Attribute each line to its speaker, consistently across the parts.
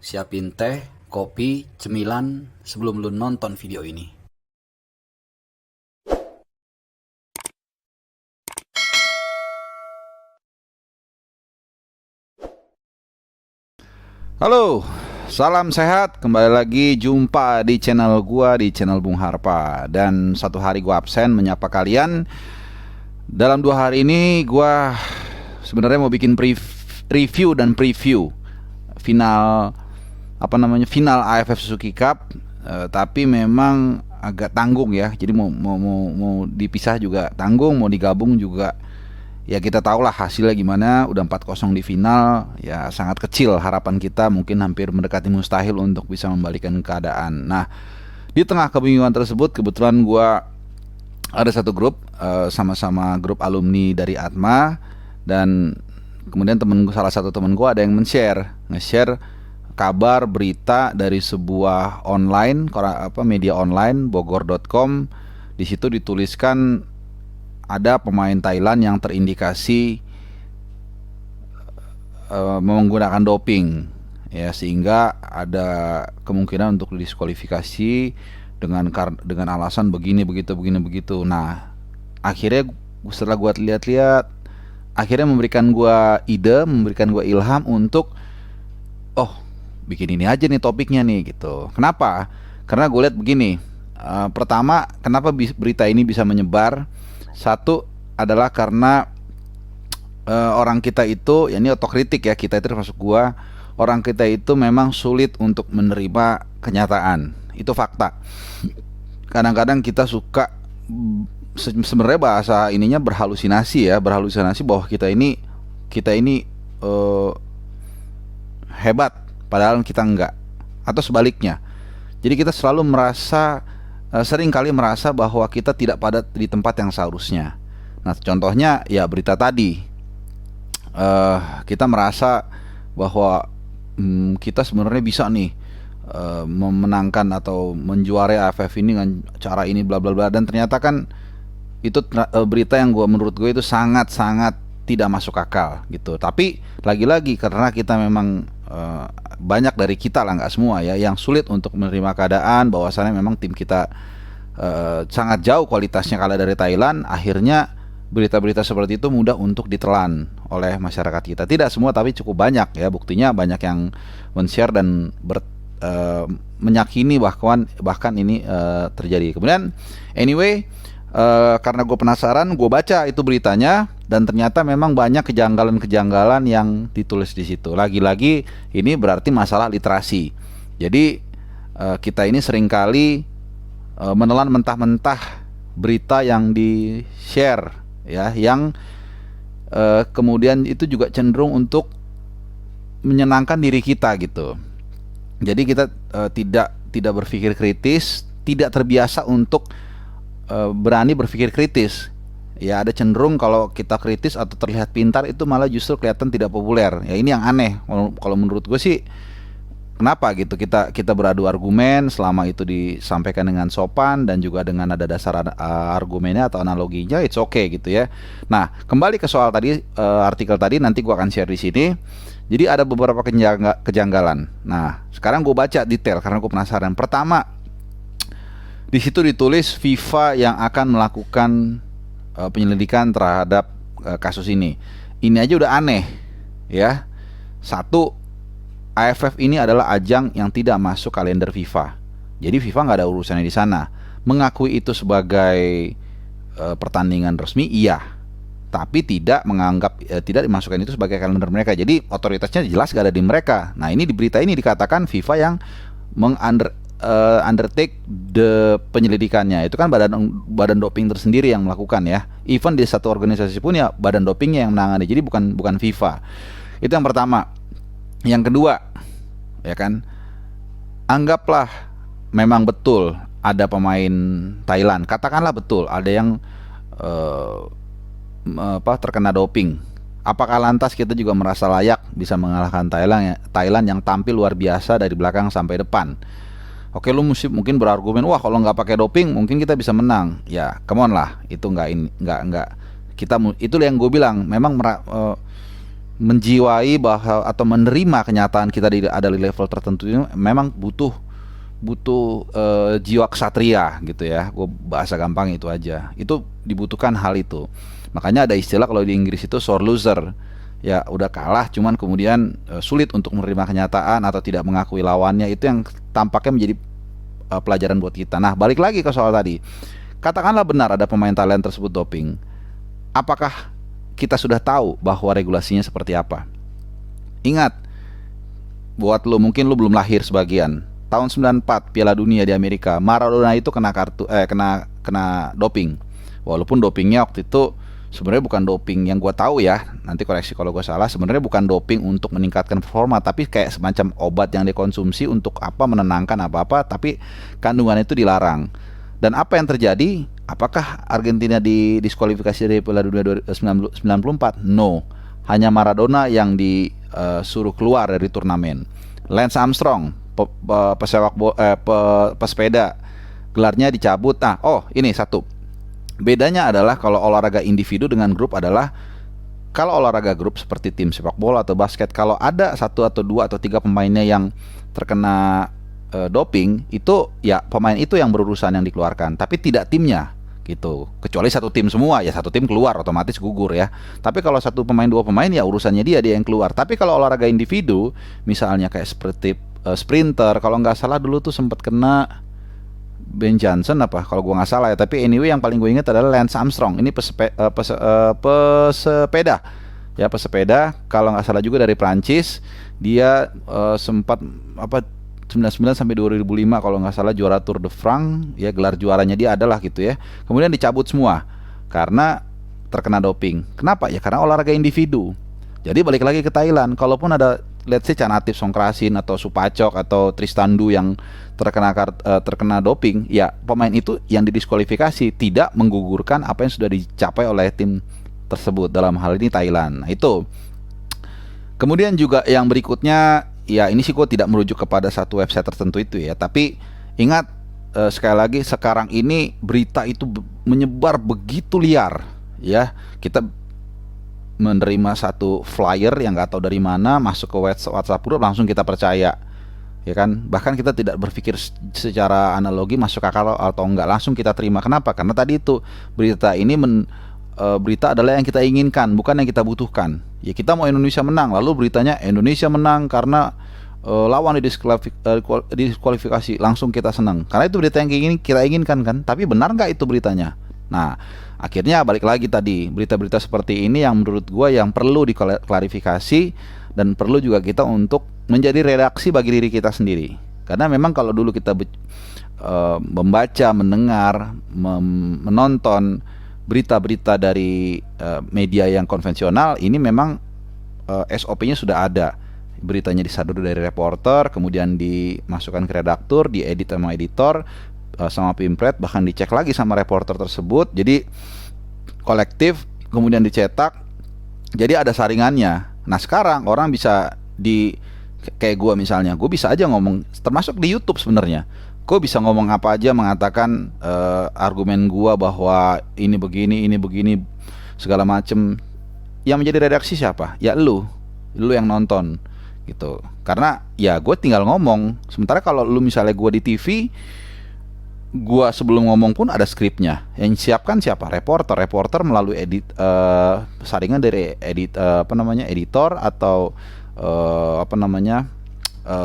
Speaker 1: Siapin teh, kopi, cemilan sebelum lu nonton video ini.
Speaker 2: Halo, salam sehat. Kembali lagi jumpa di channel gua, di channel Bung Harpa. Dan satu hari gua absen menyapa kalian. Dalam 2 hari ini gua sebenarnya mau bikin review dan preview final final AFF Suzuki Cup. Tapi memang agak tanggung ya. Jadi mau dipisah juga tanggung, mau digabung juga. Ya kita tahulah hasilnya gimana. Udah 4-0 di final. Ya sangat kecil harapan kita, mungkin hampir mendekati mustahil untuk bisa membalikan keadaan. Nah, di tengah kebingungan tersebut kebetulan gua ada satu grup, sama-sama grup alumni dari Atma. Dan kemudian salah satu temen gua ada yang nge-share kabar berita dari sebuah media online bogor.com. Di situ dituliskan ada pemain Thailand yang terindikasi menggunakan doping, ya, sehingga ada kemungkinan untuk didiskualifikasi dengan alasan begini begitu. Nah, akhirnya setelah gua lihat-lihat, akhirnya memberikan gua ilham untuk bikin ini aja nih topiknya nih gitu. Kenapa? Karena gue lihat begini. Pertama, kenapa berita ini bisa menyebar? Satu adalah karena orang kita itu, ya ini otokritik ya, kita itu termasuk gua, orang kita itu memang sulit untuk menerima kenyataan. Itu fakta. Kadang-kadang kita suka sebenarnya bahasa ininya berhalusinasi bahwa kita ini hebat, padahal kita enggak, atau sebaliknya. Jadi kita selalu sering kali merasa bahwa kita tidak pada di tempat yang seharusnya. Nah, contohnya ya berita tadi, kita merasa bahwa kita sebenarnya bisa nih memenangkan atau menjuarai AFF ini dengan cara ini bla bla bla, dan ternyata kan itu berita yang menurut gue itu sangat tidak masuk akal gitu. Tapi lagi-lagi karena kita memang banyak dari kita lah, nggak semua ya, yang sulit untuk menerima keadaan bahwasannya memang tim kita sangat jauh kualitasnya kalah dari Thailand. Akhirnya berita-berita seperti itu mudah untuk ditelan oleh masyarakat kita. Tidak semua tapi cukup banyak ya, buktinya banyak yang men-share dan menyakini bahkan ini terjadi. Kemudian anyway, karena gue penasaran, gue baca itu beritanya, dan ternyata memang banyak kejanggalan-kejanggalan yang ditulis di situ. Lagi-lagi ini berarti masalah literasi. Jadi kita ini seringkali menelan mentah-mentah berita yang di-share ya, yang kemudian itu juga cenderung untuk menyenangkan diri kita gitu. Jadi kita tidak berpikir kritis, tidak terbiasa untuk berani berpikir kritis. Ya, ada cenderung kalau kita kritis atau terlihat pintar itu malah justru kelihatan tidak populer. Ya, ini yang aneh. Kalau menurut gue sih, kenapa gitu kita beradu argumen selama itu disampaikan dengan sopan dan juga dengan ada dasar argumennya atau analoginya, it's okay gitu ya. Nah, kembali ke soal tadi, artikel tadi nanti gue akan share di sini. Jadi ada beberapa kejanggalan. Nah, sekarang gue baca detail karena gue penasaran. Pertama, di situ ditulis FIFA yang akan melakukan penyelidikan terhadap kasus ini. Ini aja udah aneh ya. Satu, AFF ini adalah ajang yang tidak masuk kalender FIFA. Jadi FIFA nggak ada urusannya di sana. Mengakui itu sebagai pertandingan resmi, iya. Tapi tidak tidak dimasukkan itu sebagai kalender mereka. Jadi otoritasnya jelas gak ada di mereka. Nah, ini di berita ini dikatakan FIFA yang undertake penyelidikannya. Itu kan badan doping tersendiri yang melakukan ya. Even di satu organisasi pun ya badan dopingnya yang menangani. Jadi bukan FIFA. Itu yang pertama. Yang kedua, ya kan, anggaplah memang betul ada pemain Thailand. Katakanlah betul ada yang terkena doping. Apakah lantas kita juga merasa layak bisa mengalahkan Thailand yang tampil luar biasa dari belakang sampai depan? Oke, lu mungkin berargumen, wah kalau nggak pakai doping mungkin kita bisa menang. Ya, come on lah, itu nggak kita itu yang gue bilang, memang menjiwai bahwa atau menerima kenyataan kita ada di level tertentu ini memang butuh jiwa ksatria gitu ya. Gue bahasa gampang itu aja. Itu dibutuhkan hal itu. Makanya ada istilah kalau di Inggris itu sore loser. Ya udah kalah, cuman kemudian sulit untuk menerima kenyataan atau tidak mengakui lawannya. Itu yang tampaknya menjadi pelajaran buat kita. Nah, balik lagi ke soal tadi. Katakanlah benar ada pemain Thailand tersebut doping. Apakah kita sudah tahu bahwa regulasinya seperti apa? Ingat, buat lo mungkin lo belum lahir sebagian. Tahun 94 Piala Dunia di Amerika, Maradona itu kena doping. Walaupun dopingnya waktu itu sebenarnya bukan doping yang gue tahu ya, nanti koreksi kalau gue salah. Sebenarnya bukan doping untuk meningkatkan performa, tapi kayak semacam obat yang dikonsumsi untuk menenangkan apa-apa, tapi kandungan itu dilarang. Dan apa yang terjadi? Apakah Argentina didiskualifikasi dari Piala Dunia 1994? No, hanya Maradona yang disuruh keluar dari turnamen. Lance Armstrong, pesepeda, gelarnya dicabut. Ini satu. Bedanya adalah kalau olahraga individu dengan grup adalah, kalau olahraga grup seperti tim sepak bola atau basket, kalau ada 1 atau 2 atau 3 pemainnya yang terkena doping, itu ya pemain itu yang berurusan yang dikeluarkan, tapi tidak timnya gitu. Kecuali satu tim semua, ya satu tim keluar otomatis gugur ya. Tapi kalau 1 pemain 2 pemain ya urusannya dia yang keluar. Tapi kalau olahraga individu, misalnya kayak seperti sprinter, kalau nggak salah dulu tuh sempat kena Ben Johnson apa kalau gue nggak salah ya, tapi anyway yang paling gue ingat adalah Lance Armstrong. Ini pesepeda ya, pesepeda kalau nggak salah juga dari Prancis. Dia sempat 99 sampai 2005 kalau nggak salah juara Tour de France ya, gelar juaranya dia adalah gitu ya. Kemudian dicabut semua karena terkena doping. Kenapa? Ya karena olahraga individu. Jadi balik lagi ke Thailand, kalaupun ada let's say Chanathip Songkrasin atau Supacok atau Tristandu yang terkena doping, ya pemain itu yang didiskualifikasi, tidak menggugurkan apa yang sudah dicapai oleh tim tersebut, dalam hal ini Thailand. Nah, itu. Kemudian juga yang berikutnya, ya ini sih gue tidak merujuk kepada satu website tertentu itu ya, tapi ingat sekali lagi sekarang ini berita itu menyebar begitu liar ya. Kita menerima satu flyer yang nggak tahu dari mana masuk ke WhatsApp group, langsung kita percaya ya kan. Bahkan kita tidak berpikir secara analogi masuk akal atau enggak, langsung kita terima. Kenapa? Karena tadi itu berita ini berita adalah yang kita inginkan, bukan yang kita butuhkan. Ya kita mau Indonesia menang, lalu beritanya Indonesia menang karena lawan didiskualifikasi, langsung kita senang karena itu berita yang kita inginkan kan. Tapi benar nggak itu beritanya? Nah, akhirnya balik lagi tadi, berita-berita seperti ini yang menurut gue yang perlu diklarifikasi, dan perlu juga kita untuk menjadi redaksi bagi diri kita sendiri. Karena memang kalau dulu kita membaca, mendengar, menonton berita-berita dari media yang konvensional, ini memang SOP-nya sudah ada. Beritanya disadur dari reporter, kemudian dimasukkan ke redaktur, diedit sama editor, sama pimpret, bahkan dicek lagi sama reporter tersebut. Jadi kolektif, kemudian dicetak, jadi ada saringannya. Nah sekarang orang bisa kayak gue misalnya, gue bisa aja ngomong, termasuk di YouTube sebenarnya, gue bisa ngomong apa aja, mengatakan argumen gue bahwa ini begini segala macem. Yang menjadi redaksi siapa? Ya lu yang nonton gitu. Karena ya gue tinggal ngomong. Sementara kalau lu misalnya gue di TV, gua sebelum ngomong pun ada skripnya. Yang siapkan siapa? Reporter melalui saringan dari editor atau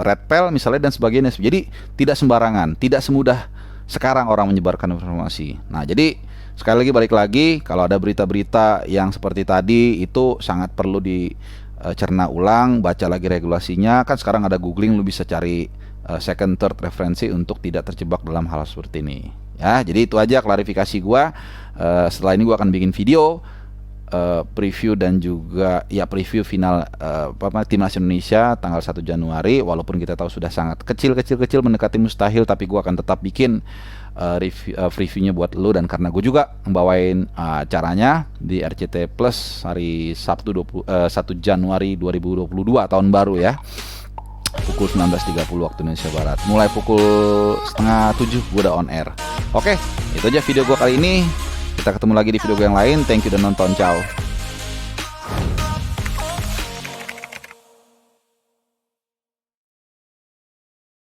Speaker 2: Redpel misalnya dan sebagainya. Jadi tidak sembarangan, tidak semudah sekarang orang menyebarkan informasi. Nah, jadi sekali lagi balik lagi, kalau ada berita-berita yang seperti tadi itu sangat perlu dicerna ulang, baca lagi regulasinya. Kan sekarang ada googling, lu bisa cari second, third referensi untuk tidak terjebak dalam hal seperti ini. Ya, jadi itu aja klarifikasi gua. Setelah ini gua akan bikin video preview dan juga ya preview final Timnas Indonesia tanggal 1 Januari. Walaupun kita tahu sudah sangat kecil mendekati mustahil, tapi gua akan tetap bikin reviewnya buat lu. Dan karena gue juga membawain acaranya di RCT Plus hari Sabtu 1 Januari 2022 tahun baru ya, pukul 19.30 waktu Indonesia Barat. Mulai pukul 6:30 gue udah on air. Oke, itu aja video gue kali ini. Kita ketemu lagi di video gue yang lain. Thank you dan nonton, ciao.